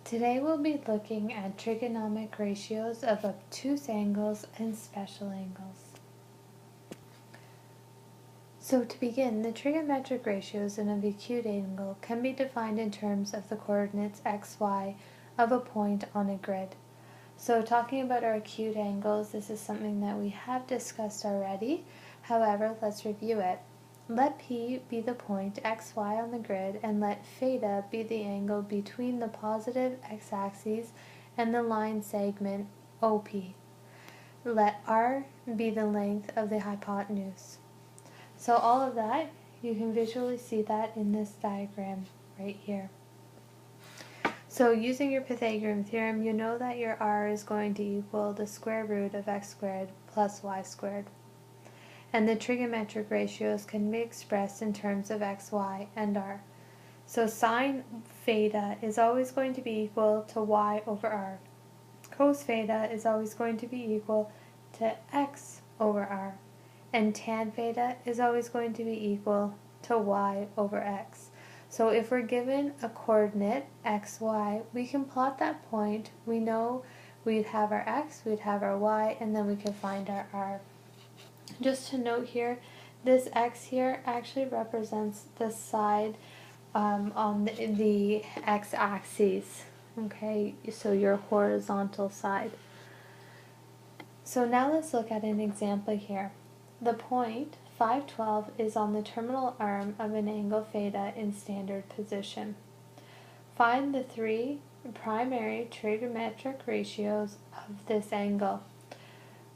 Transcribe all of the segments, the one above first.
Today we'll be looking at trigonometric ratios of obtuse angles and special angles. So to begin, the trigonometric ratios of an acute angle can be defined in terms of the coordinates x, y of a point on a grid. So talking about our acute angles, this is something that we have discussed already. However, let's review it. Let P be the point xy on the grid, and let theta be the angle between the positive x-axis and the line segment OP. Let R be the length of the hypotenuse. So all of that, you can visually see that in this diagram right here. So using your Pythagorean theorem, you know that your R is going to equal the square root of x squared plus y squared. And the trigonometric ratios can be expressed in terms of x, y, and r. So sine theta is always going to be equal to y over r. Cos theta is always going to be equal to x over r. And tan theta is always going to be equal to y over x. So if we're given a coordinate x, y, we can plot that point. We know we'd have our x, we'd have our y, and then we can find our r. Just to note here, this x here actually represents the side on the x-axis, okay, so your horizontal side. So now let's look at an example here. The point 512 is on the terminal arm of an angle theta in standard position. Find the three primary trigonometric ratios of this angle.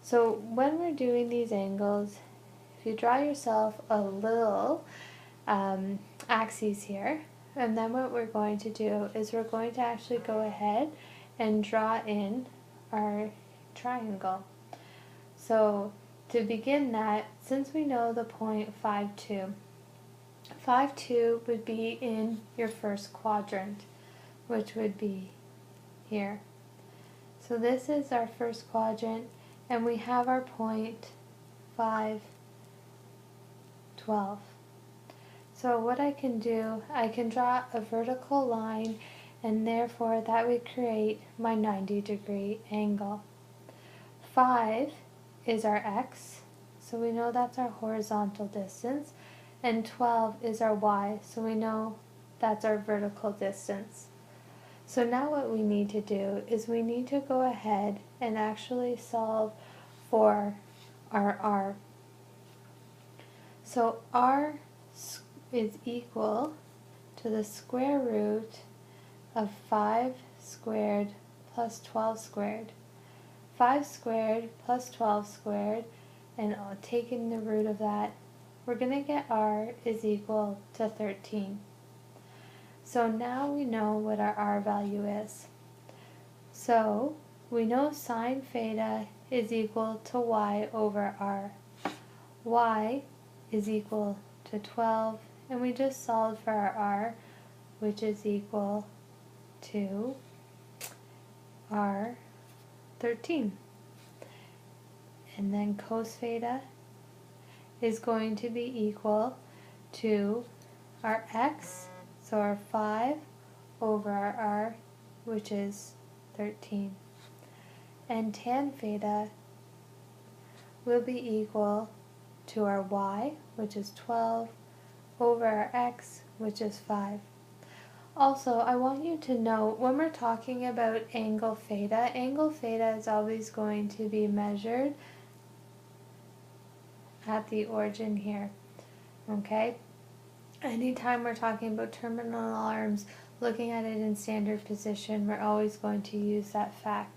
So when we're doing these angles, if you draw yourself a little axis here, and then what we're going to do is we're going to actually go ahead and draw in our triangle. So to begin that, since we know the point 5, 2, 5, 2 would be in your first quadrant, which would be here. So this is our first quadrant, and we have our point 5, 12. So what I can do, I can draw a vertical line, and therefore that would create my 90-degree angle. 5 is our x, so we know that's our horizontal distance, and 12 is our y, so we know that's our vertical distance. So now what we need to do is we need to go ahead and actually solve for our r. So r is equal to the square root of 5 squared plus 12 squared. 5 squared plus 12 squared, and taking the root of that, we're going to get r is equal to 13. So now we know what our r value is. So we know sine theta is equal to y over r. Y is equal to 12, and we just solved for our r, which is equal to r 13. And then cos theta is going to be equal to our x, so our 5 over our r, which is 13. And tan theta will be equal to our y, which is 12, over our x, which is 5. Also, I want you to know, when we're talking about angle theta is always going to be measured at the origin here, okay? Anytime we're talking about terminal arms, looking at it in standard position, we're always going to use that fact.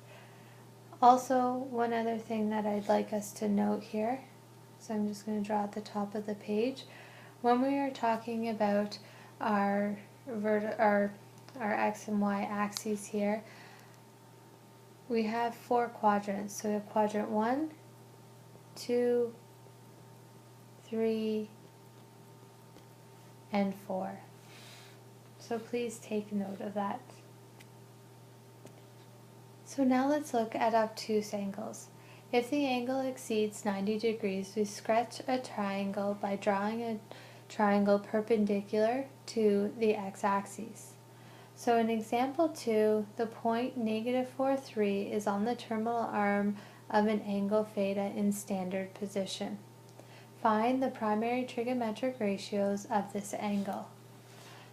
Also, one other thing that I'd like us to note here, so I'm just going to draw at the top of the page. When we are talking about our x and y axes here, we have 4 quadrants. So we have quadrant 1, 2, 3, and 4. So please take note of that. So now let's look at obtuse angles. If the angle exceeds 90 degrees, we sketch a triangle by drawing a triangle perpendicular to the x-axis. So in example 2, the point -4, 3 is on the terminal arm of an angle theta in standard position. Find the primary trigonometric ratios of this angle.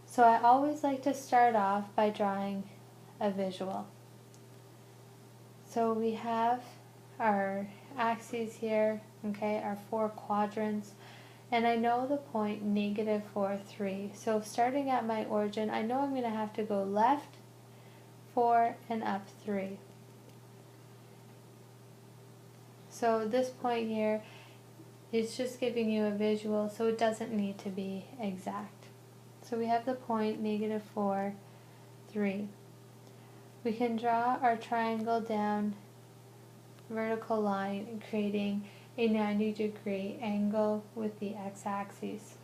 So I always like to start off by drawing a visual. So we have our axes here, okay, our 4 quadrants, and I know the point -4, 3. So starting at my origin, I know I'm going to have to go left 4 and up 3. So this point here is just giving you a visual, so it doesn't need to be exact. So we have the point -4, 3. We can draw our triangle down vertical line, creating a 90-degree angle with the x-axis.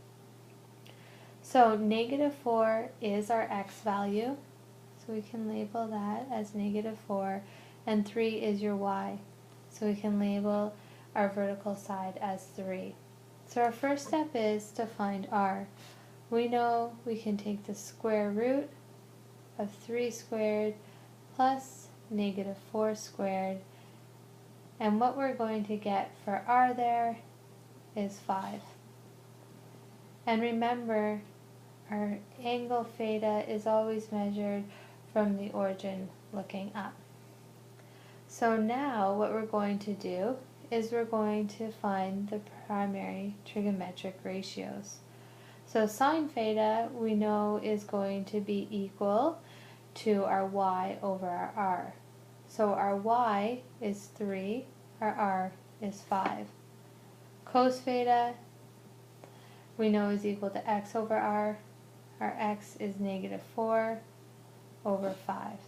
So -4 is our x value, so we can label that as -4, and 3 is your y, so we can label our vertical side as 3. So our first step is to find r. We know we can take the square root of 3 squared plus -4 squared, and what we're going to get for r there is 5. And remember, our angle theta is always measured from the origin looking up. So now what we're going to do is we're going to find the primary trigonometric ratios. So sine theta we know is going to be equal to our y over our r. So our y is 3, our r is 5. Cos theta we know is equal to x over r. Our x is -4 over 5.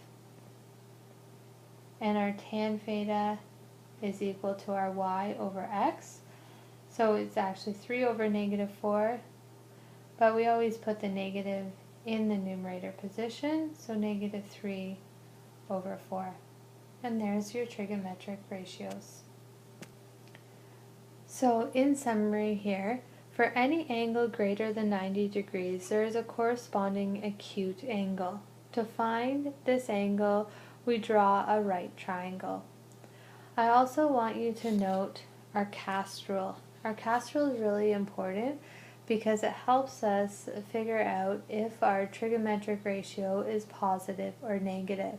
And our tan theta is equal to our y over x. So it's actually 3 over -4, but we always put the negative in the numerator position, so -3 over 4. And there's your trigonometric ratios. So in summary here, for any angle greater than 90 degrees, there is a corresponding acute angle. To find this angle, we draw a right triangle. I also want you to note our cast rule. Our cast rule is really important because it helps us figure out if our trigonometric ratio is positive or negative.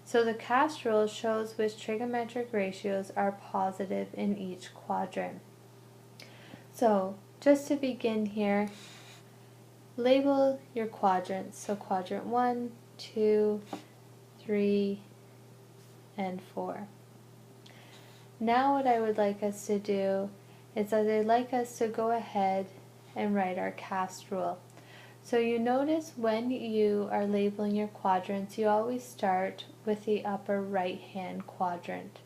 So the cast rule shows which trigonometric ratios are positive in each quadrant. So just to begin here, label your quadrants. So quadrant 1, 2, 3, and 4. Now what I would like us to do is I'd like us to go ahead and write our cast rule. So you notice when you are labeling your quadrants, you always start with the upper right hand quadrant.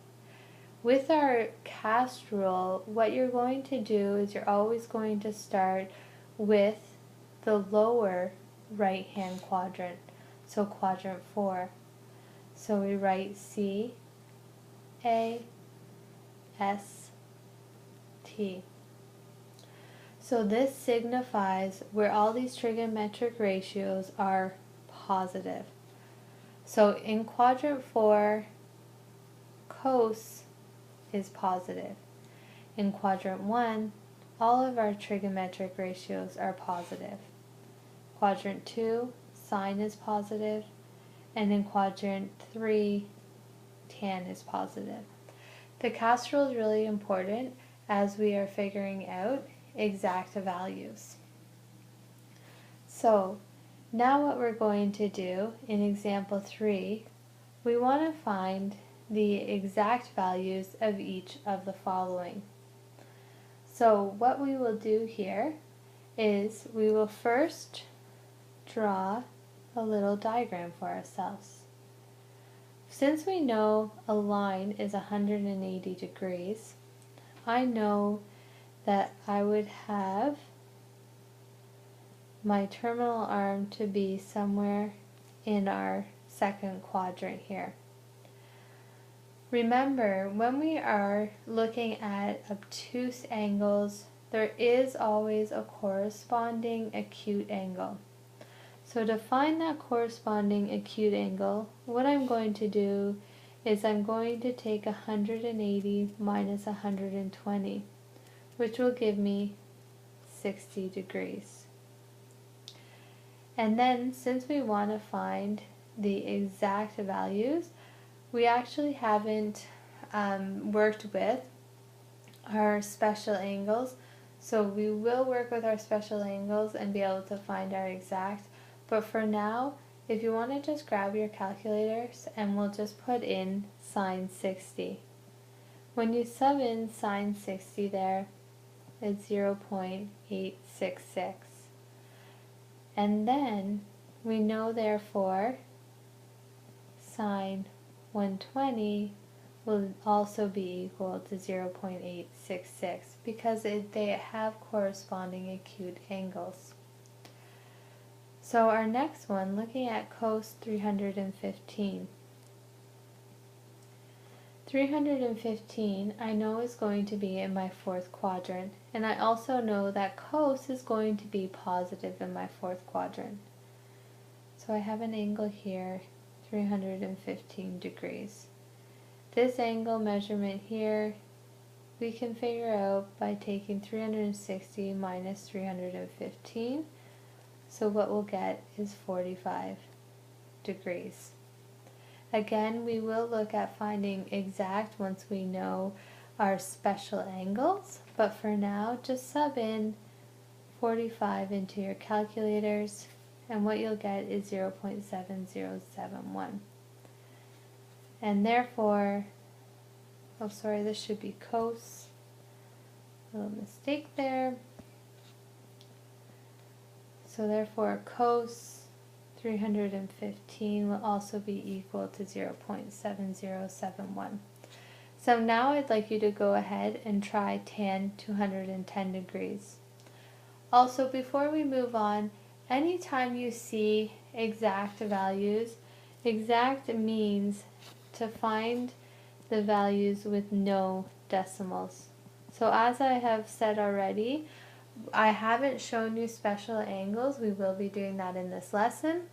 With our cast rule, what you're going to do is you're always going to start with the lower right hand quadrant, so quadrant 4. So we write C, A, S, T. So this signifies where all these trigonometric ratios are positive. So in quadrant 4, cos is positive. In quadrant 1, all of our trigonometric ratios are positive. Quadrant 2, sine is positive, and in quadrant 3, tan is positive. The cast rule is really important as we are figuring out exact values. So now what we're going to do in example 3, we want to find the exact values of each of the following. So what we will do here is we will first draw a little diagram for ourselves. Since we know a line is 180 degrees, I know that I would have my terminal arm to be somewhere in our second quadrant here. Remember, when we are looking at obtuse angles, there is always a corresponding acute angle. So to find that corresponding acute angle, what I'm going to do is I'm going to take 180 minus 120, which will give me 60 degrees. And then, since we want to find the exact values, we actually haven't worked with our special angles. So we will work with our special angles and be able to find our exact. But for now, if you want to just grab your calculators and we'll just put in sine 60. When you sub in sine 60 there, it's 0.866. And then we know therefore sine 120 will also be equal to 0.866 because they have corresponding acute angles. So our next one, looking at cos 315. 315 I know is going to be in my fourth quadrant, and I also know that cos is going to be positive in my fourth quadrant. So I have an angle here, 315 degrees. This angle measurement here we can figure out by taking 360 minus 315. So what we'll get is 45 degrees. Again, we will look at finding exact once we know our special angles, but for now, just sub in 45 into your calculators, and what you'll get is 0.7071. And therefore, oh sorry, this should be cos, a little mistake there. So therefore, cos 315 will also be equal to 0.7071. So now I'd like you to go ahead and try tan 210 degrees. Also, before we move on, anytime you see exact values, exact means to find the values with no decimals. So as I have said already, I haven't shown you special angles. We will be doing that in this lesson.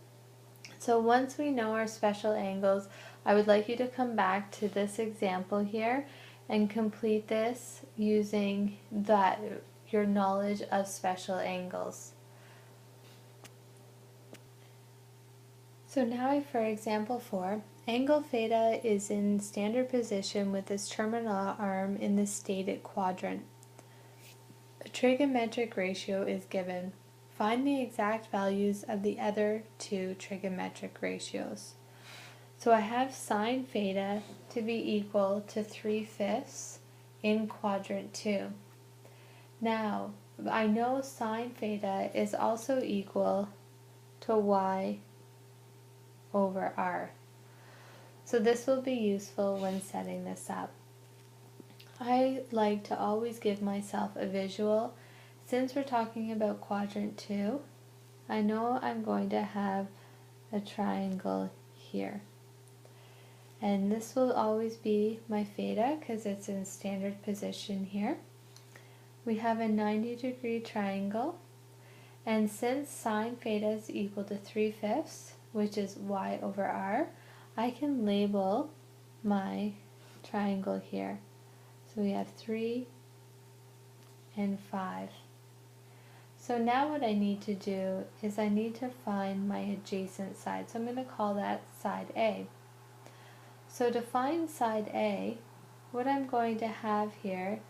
So once we know our special angles, I would like you to come back to this example here and complete this using your knowledge of special angles. So now for example 4, angle theta is in standard position with its terminal arm in the stated quadrant. A trigonometric ratio is given. Find the exact values of the other two trigonometric ratios. So I have sine theta to be equal to 3/5 in quadrant 2. Now, I know sine theta is also equal to y over r. So this will be useful when setting this up. I like to always give myself a visual. Since we're talking about quadrant 2, I know I'm going to have a triangle here. And this will always be my theta because it's in standard position here. We have a 90-degree triangle, and since sine theta is equal to 3/5, which is y over r, I can label my triangle here. So we have 3 and 5. So now what I need to do is I need to find my adjacent side. So I'm going to call that side A. So to find side A, what I'm going to have here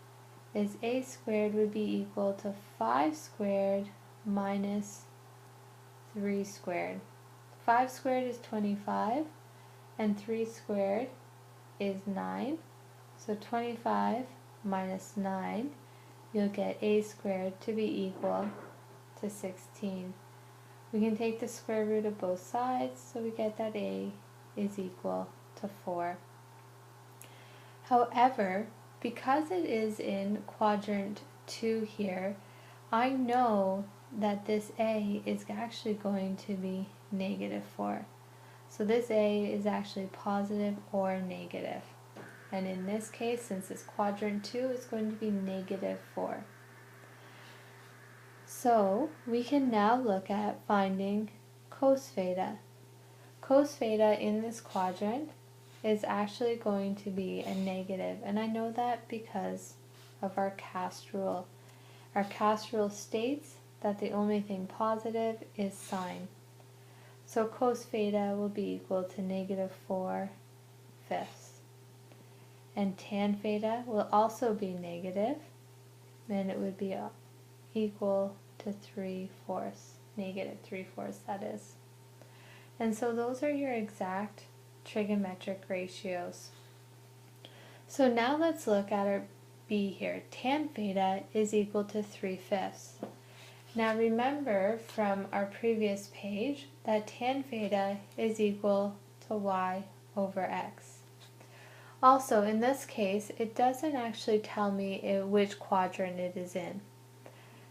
is a squared would be equal to 5 squared minus 3 squared. 5 squared is 25, and 3 squared is 9. So 25 minus 9, you'll get a squared to be equal to 16. We can take the square root of both sides, so we get that a is equal to 4. However, because it is in quadrant 2 here, I know that this a is actually going to be -4. So this a is actually positive or negative. And in this case, since it's quadrant 2, it's going to be -4. So we can now look at finding cos theta. Cos theta in this quadrant is actually going to be a negative, and I know that because of our cast rule. Our cast rule states that the only thing positive is sine. So cos theta will be equal to -4/5. And tan theta will also be negative, and it would be equal to 3/4, -3/4 that is. And so those are your exact trigonometric ratios. So now let's look at our B here. Tan theta is equal to 3/5. Now remember from our previous page that tan theta is equal to y over x. Also, in this case, it doesn't actually tell me which quadrant it is in.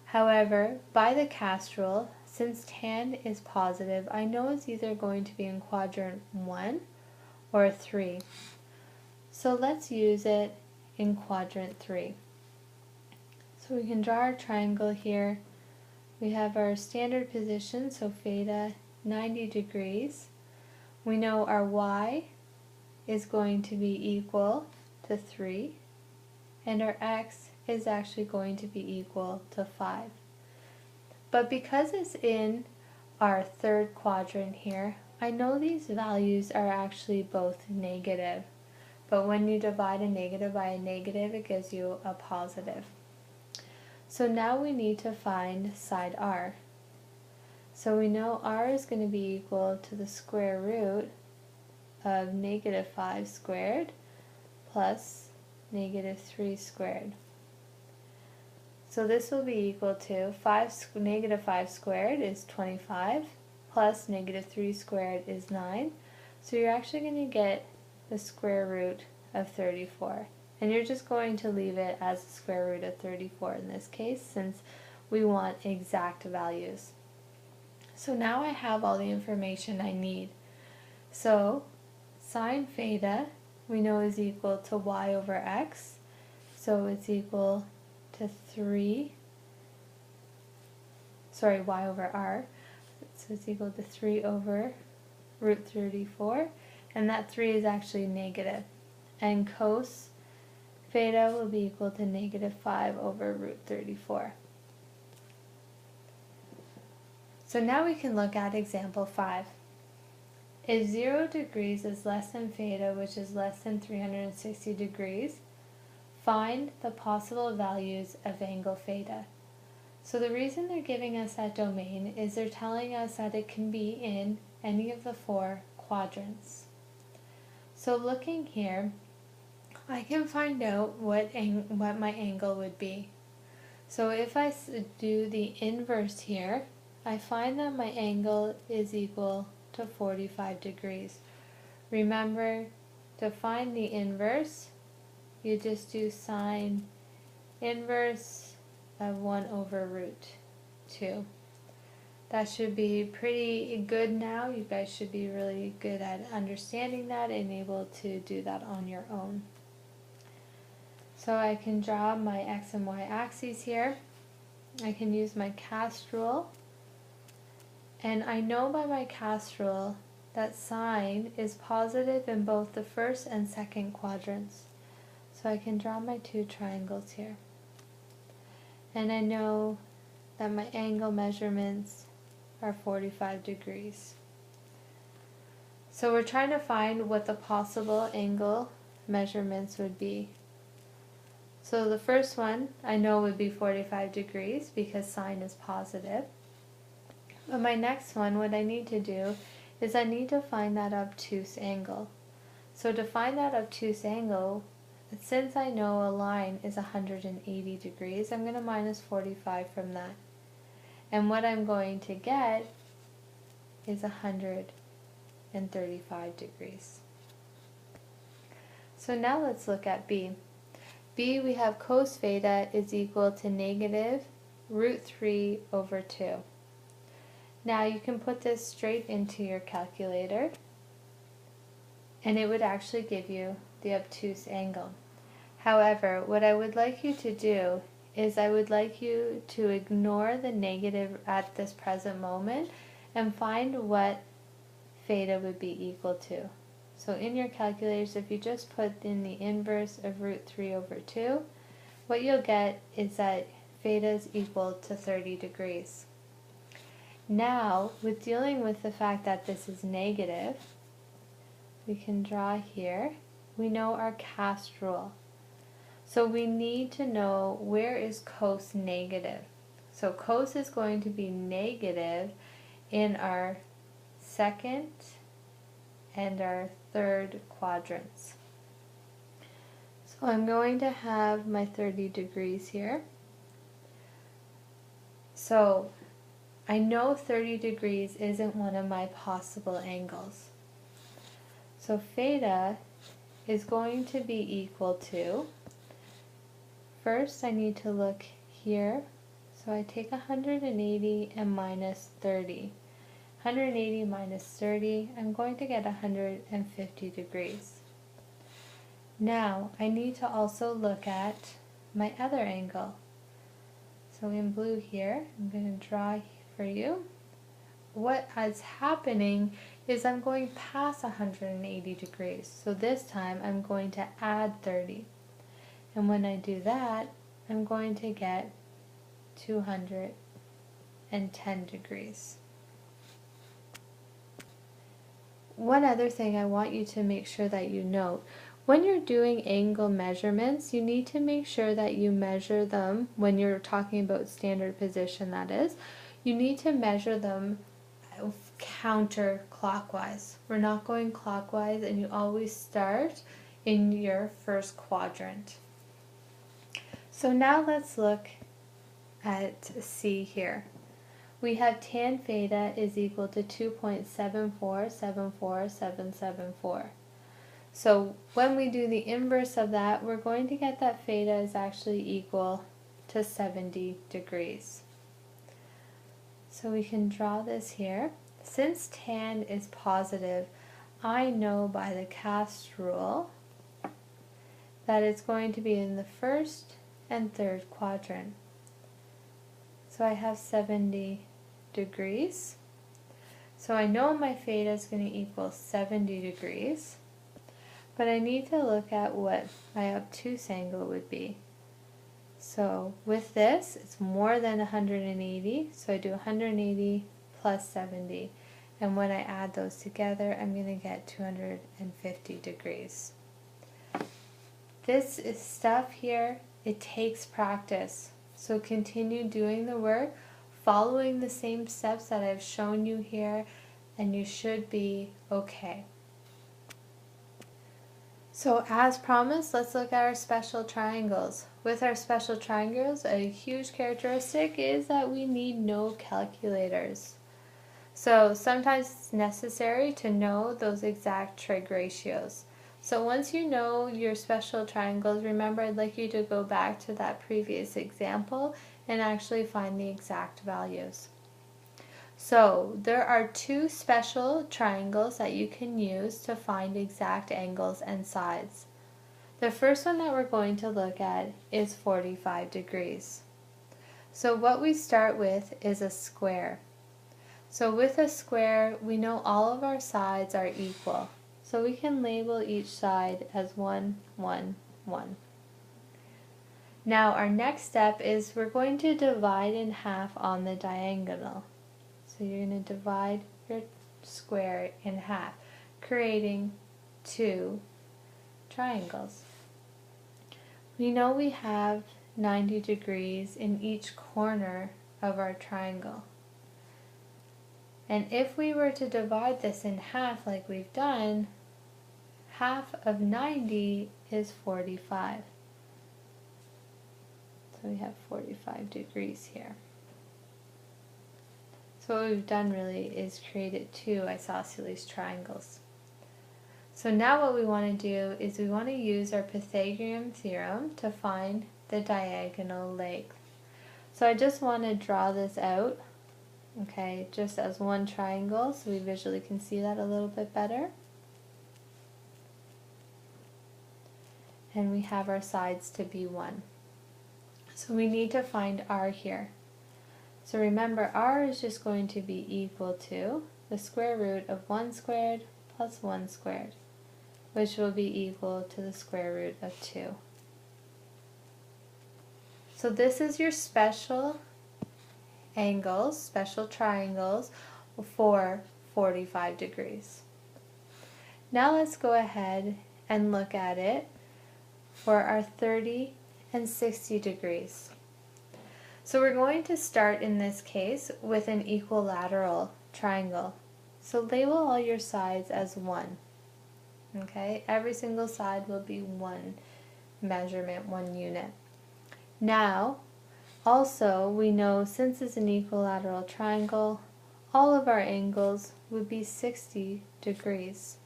However, by the cast rule, since tan is positive, I know it's either going to be in quadrant 1 or 3. So let's use it in quadrant 3. So we can draw our triangle here. We have our standard position, so theta 90 degrees. We know our y is going to be equal to 3, and our x is actually going to be equal to 5. But because it's in our third quadrant here, I know these values are actually both negative. But when you divide a negative by a negative, it gives you a positive. So now we need to find side r. So we know r is going to be equal to the square root of -5 squared plus -3 squared. So this will be equal to -5 squared is 25 plus -3 squared is 9. So you're actually going to get the square root of 34. And you're just going to leave it as the square root of 34 in this case, since we want exact values. So now I have all the information I need. So sine theta we know is equal to y over x. So it's equal to y over r. So it's equal to 3 over root 34. And that 3 is actually negative. And cos theta will be equal to -5 over root 34. So now we can look at example 5. If 0 degrees is less than theta, which is less than 360 degrees, find the possible values of angle theta. So the reason they're giving us that domain is they're telling us that it can be in any of the 4 quadrants. So looking here, I can find out what my angle would be. So if I do the inverse here, I find that my angle is equal to 45 degrees. Remember, to find the inverse, you just do sine inverse of 1 over root 2. That should be pretty good now. You guys should be really good at understanding that and able to do that on your own. So I can draw my x and y axes here. I can use my cast rule. And I know by my cast rule that sine is positive in both the first and second quadrants. So I can draw my 2 triangles here. And I know that my angle measurements are 45 degrees. So we're trying to find what the possible angle measurements would be. So the first one I know would be 45 degrees because sine is positive. But my next one, what I need to do is I need to find that obtuse angle. So to find that obtuse angle, since I know a line is 180 degrees, I'm going to minus 45 from that. And what I'm going to get is 135 degrees. So now let's look at B. B, we have cos theta is equal to -√3 over 2. Now you can put this straight into your calculator, and it would actually give you the obtuse angle. However, what I would like you to do is I would like you to ignore the negative at this present moment and find what theta would be equal to. So in your calculators, if you just put in the inverse of root 3 over 2, what you'll get is that theta is equal to 30 degrees. Now, with dealing with the fact that this is negative, we can draw here. We know our cast rule. So we need to know where is cos negative. So cos is going to be negative in our second and our third quadrants. So I'm going to have my 30 degrees here. So I know 30 degrees isn't one of my possible angles. So theta is going to be equal to, first I need to look here. So I take 180 and minus 30. 180 minus 30, I'm going to get 150 degrees. Now I need to also look at my other angle. So in blue here, I'm going to draw for you. What is happening is I'm going past 180 degrees. So this time I'm going to add 30. And when I do that, I'm going to get 210 degrees. One other thing I want you to make sure that you note, when you're doing angle measurements, you need to make sure that you measure them, when you're talking about standard position that is, you need to measure them counterclockwise. We're not going clockwise, and you always start in your first quadrant. So now let's look at C here. We have tan theta is equal to 2.7474774. So when we do the inverse of that, we're going to get that theta is actually equal to 70 degrees. So we can draw this here. Since tan is positive, I know by the cast rule that it's going to be in the first and third quadrant. So I have 70 degrees. So I know my theta is going to equal 70 degrees, but I need to look at what my obtuse angle would be. So with this, it's more than 180, so I do 180 plus 70, and when I add those together, I'm going to get 250 degrees. This is stuff here, it takes practice, so continue doing the work, following the same steps that I've shown you here, and you should be okay. So as promised, let's look at our special triangles. With our special triangles, a huge characteristic is that we need no calculators. So sometimes it's necessary to know those exact trig ratios. So once you know your special triangles, remember I'd like you to go back to that previous example and actually find the exact values. So there are two special triangles that you can use to find exact angles and sides. The first one that we're going to look at is 45 degrees. So what we start with is a square. So with a square, we know all of our sides are equal. So we can label each side as 1, 1, 1. Now our next step is we're going to divide in half on the diagonal. So you're going to divide your square in half, creating two triangles. We know we have 90 degrees in each corner of our triangle. And if we were to divide this in half like we've done, half of 90 is 45. So we have 45 degrees here. So what we've done really is created two isosceles triangles. So now what we want to do is we want to use our Pythagorean theorem to find the diagonal length. So I just want to draw this out, okay, just as one triangle so we visually can see that a little bit better. And we have our sides to be 1. So we need to find r here. So remember, r is just going to be equal to the square root of 1 squared plus 1 squared, which will be equal to the square root of 2. So this is your special angles, special triangles for 45 degrees. Now let's go ahead and look at it for our 30 and 60 degrees. So we're going to start in this case with an equilateral triangle. So label all your sides as 1. Okay, every single side will be 1 measurement, 1 unit. Now, also we know since it's an equilateral triangle, all of our angles would be 60 degrees.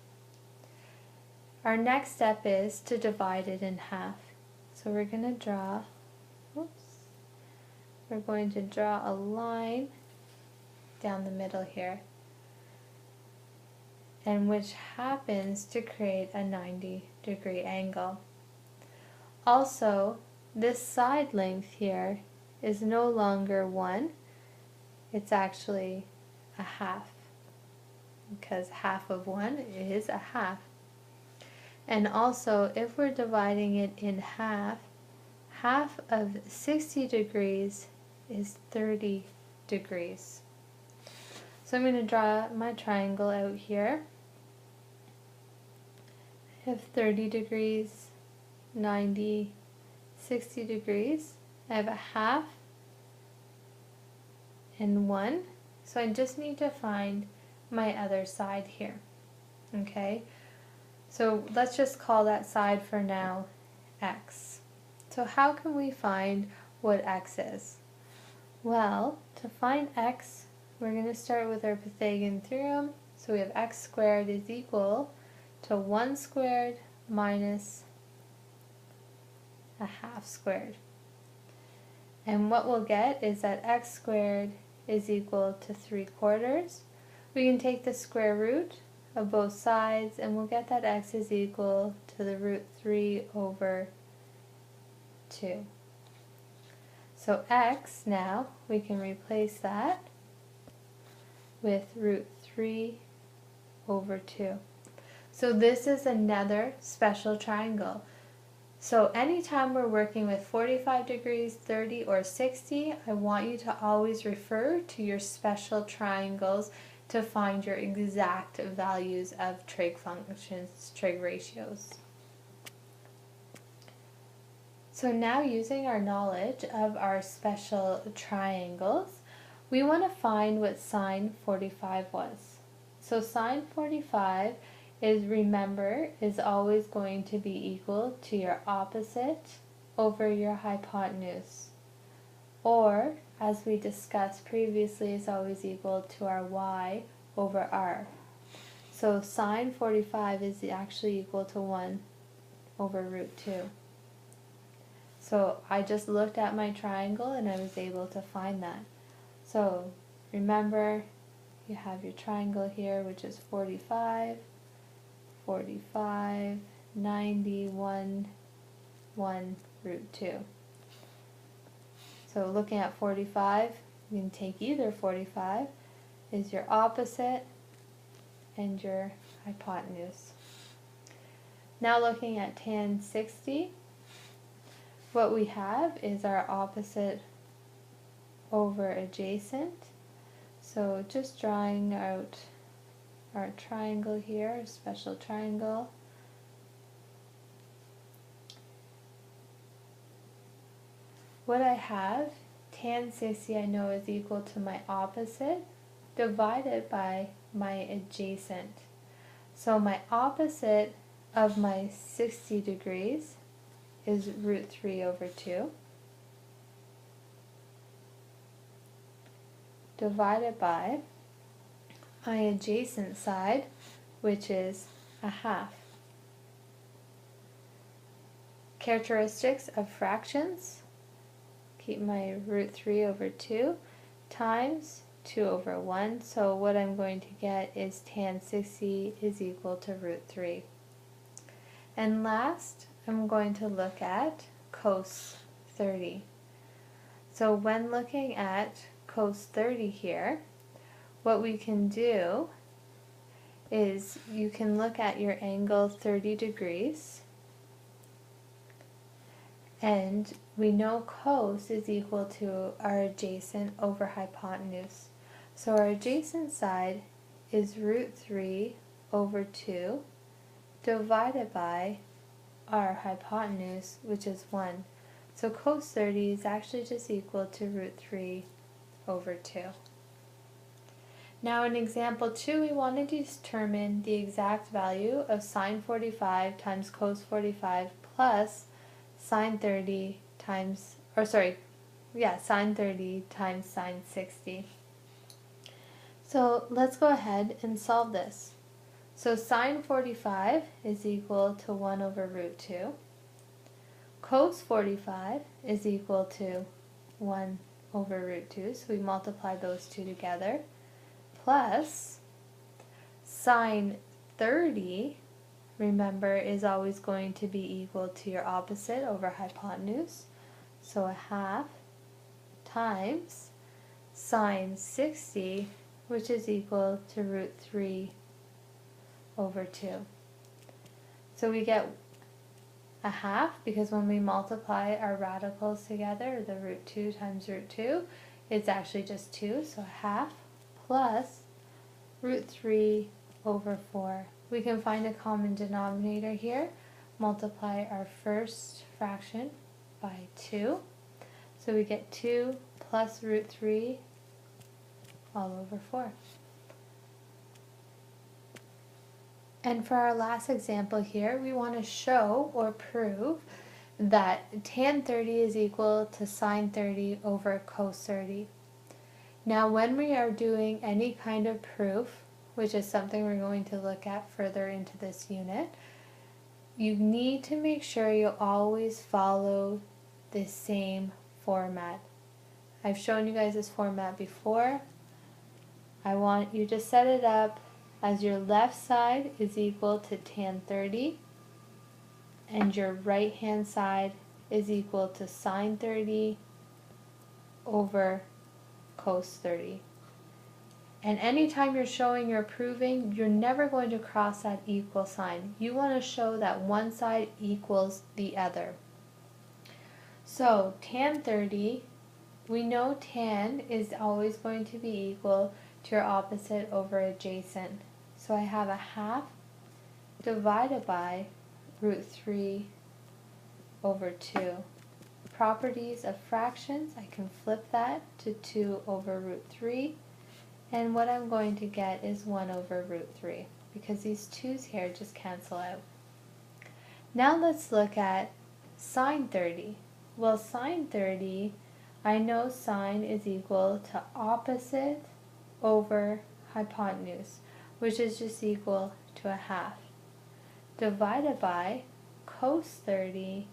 Our next step is to divide it in half. So we're going to draw, we're going to draw a line down the middle here, and which happens to create a 90-degree angle. Also, this side length here is no longer 1, it's actually a half, because half of 1 is a half. And also, if we're dividing it in half, half of 60 degrees is 30 degrees. So I'm going to draw my triangle out here. I have 30 degrees, 90, 60 degrees. I have a half and 1. So I just need to find my other side here. Okay? So let's just call that side for now x. So how can we find what x is? Well, to find x, we're going to start with our Pythagorean theorem. So we have x squared is equal to 1 squared minus a half squared. And what we'll get is that x squared is equal to 3/4. We can take the square root of both sides and we'll get that x is equal to the root 3 over 2. So x now, we can replace that with root 3 over 2. So this is another special triangle. So anytime we're working with 45 degrees, 30, or 60, I want you to always refer to your special triangles to find your exact values of trig functions, trig ratios. So now, using our knowledge of our special triangles, we want to find what sine 45 was. So sine 45 is, remember, is always going to be equal to your opposite over your hypotenuse. Or, as we discussed previously, is always equal to our y over r. So sine 45 is actually equal to 1 over root 2. So I just looked at my triangle and I was able to find that. So remember, you have your triangle here, which is 45, 45, 90, 1, 1, root 2. So looking at 45, you can take either 45 is your opposite and your hypotenuse. Now looking at tan 60, what we have is our opposite over adjacent. So just drawing out our triangle here, our special triangle. What I have, tan 60 I know is equal to my opposite divided by my adjacent. So my opposite of my 60 degrees is root 3 over 2 divided by my adjacent side, which is a half. Characteristics of fractions, keep my root 3 over 2 times 2 over 1. So what I'm going to get is tan 60 is equal to root 3. And last, I'm going to look at cos 30. So when looking at cos 30 here, what we can do is you can look at your angle 30 degrees, and we know cos is equal to our adjacent over hypotenuse. So our adjacent side is root 3 over 2 divided by our hypotenuse, which is 1. So cos 30 is actually just equal to root 3 over 2. Now in example 2, we want to determine the exact value of sine 45 times cos 45 plus sine 30 times, sine 30 times sine 60. So let's go ahead and solve this. So sine 45 is equal to 1 over root 2. Cos 45 is equal to 1 over root 2, so we multiply those two together, plus sine 30, remember, is always going to be equal to your opposite over hypotenuse, so a half times sine 60, which is equal to root 3 over 2. So we get a half, because when we multiply our radicals together, the root 2 times root 2, it's actually just 2, so a half plus root 3 over 4. We can find a common denominator here, multiply our first fraction by 2, so we get 2 plus root 3 all over 4. And for our last example here, we want to show or prove that tan 30 is equal to sine 30 over cos 30. Now when we are doing any kind of proof, which is something we're going to look at further into this unit, you need to make sure you always follow the same format. I've shown you guys this format before. I want you to set it up as your left side is equal to tan 30 and your right hand side is equal to sine 30 over cos 30. And anytime you're showing or proving, you're never going to cross that equal sign. You want to show that one side equals the other. So tan 30, we know tan is always going to be equal to your opposite over adjacent. So I have a half divided by root 3 over 2. Properties of fractions, I can flip that to 2 over root 3. And what I'm going to get is 1 over root 3, because these 2's here just cancel out. Now let's look at sine 30. Well, sine 30, I know sine is equal to opposite over hypotenuse, which is just equal to a half, divided by cos 30,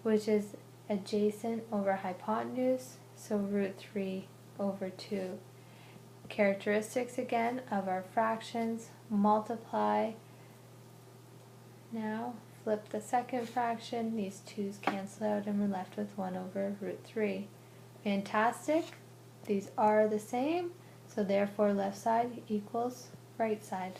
which is adjacent over hypotenuse, so root 3 over 2. Characteristics again of our fractions, multiply. Now flip the second fraction, these 2's cancel out and we're left with 1 over root 3. Fantastic, these are the same, so therefore left side equals right side.